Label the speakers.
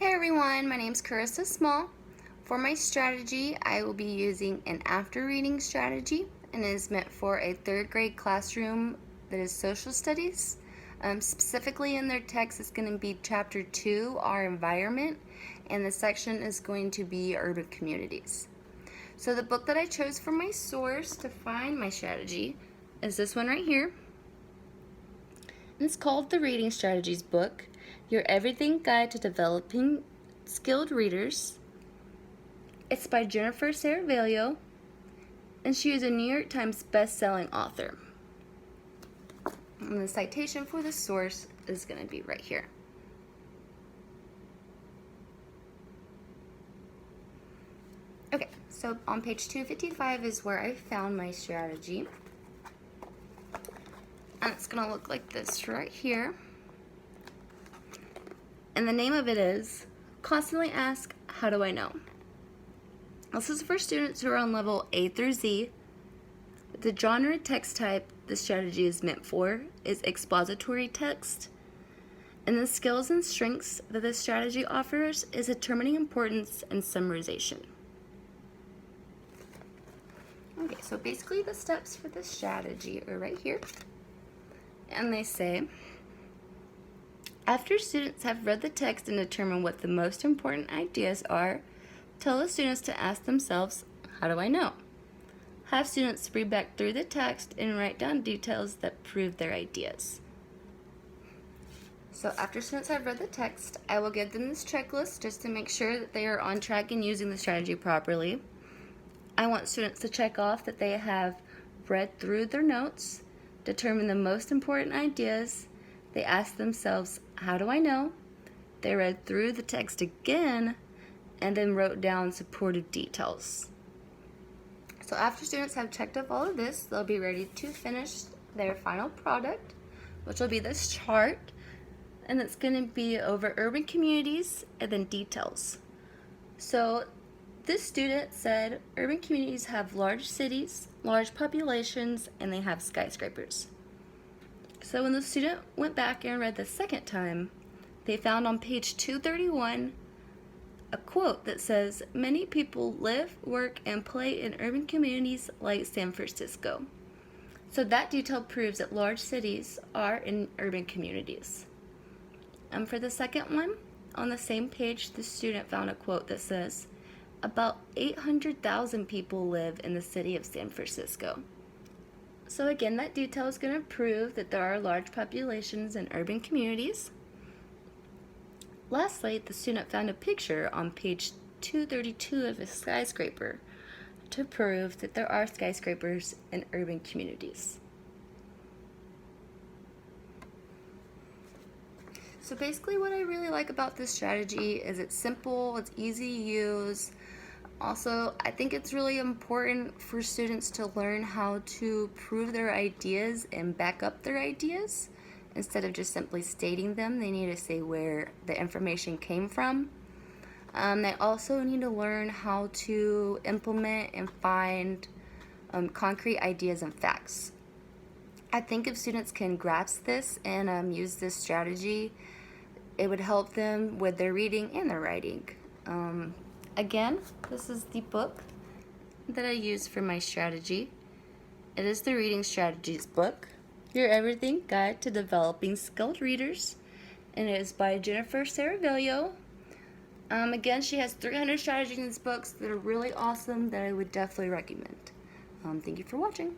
Speaker 1: Hey everyone, my name is Carissa Small. For my strategy, I will be using an after reading strategy, and it is meant for a third grade classroom that is social studies. Specifically in their text, it's going to be chapter 2, our environment, and the section is going to be urban communities. So the book that I chose for my source to find my strategy is this one right here. And it's called The Reading Strategies Book, Your Everything Guide to Developing Skilled Readers. It's by Jennifer Saraveglio, and she is a New York Times best-selling author. And the citation for the source is going to be right here. Okay, so on page 255 is where I found my strategy. And it's going to look like this right here. And the name of it is Constantly Ask, How Do I Know? This is for students who are on level A through Z. The genre text type the strategy is meant for is expository text. And the skills and strengths that this strategy offers is determining importance and summarization. Okay, so basically the steps for this strategy are right here. And they say, after students have read the text and determined what the most important ideas are, tell the students to ask themselves, how do I know? Have students read back through the text and write down details that prove their ideas. So after students have read the text, I will give them this checklist just to make sure that they are on track and using the strategy properly. I want students to check off that they have read through their notes, determine the most important ideas. They ask themselves, how do I know? They read through the text again and then wrote down supportive details. So after students have checked off all of this, they'll be ready to finish their final product, which will be this chart, and it's going to be over urban communities and then details. So this student said urban communities have large cities, large populations, and they have skyscrapers. So when the student went back and read the second time, they found on page 231 a quote that says, many people live, work, and play in urban communities like San Francisco. So that detail proves that large cities are in urban communities. And for the second one, on the same page, the student found a quote that says, about 800,000 people live in the city of San Francisco. So again, that detail is going to prove that there are large populations in urban communities. Lastly, the student found a picture on page 232 of a skyscraper to prove that there are skyscrapers in urban communities. So basically what I really like about this strategy is it's simple, it's easy to use. Also, I think it's really important for students to learn how to prove their ideas and back up their ideas. Instead of just simply stating them, they need to say where the information came from. They also need to learn how to implement and find concrete ideas and facts. I think if students can grasp this and use this strategy, it would help them with their reading and their writing. Again, this is the book that I used for my strategy. It is the Reading Strategies book, Your Everything Guide to Developing Skilled Readers, and it is by Jennifer Saraveglio. Again, she has 300 strategies in these books that are really awesome that I would definitely recommend. Thank you for watching.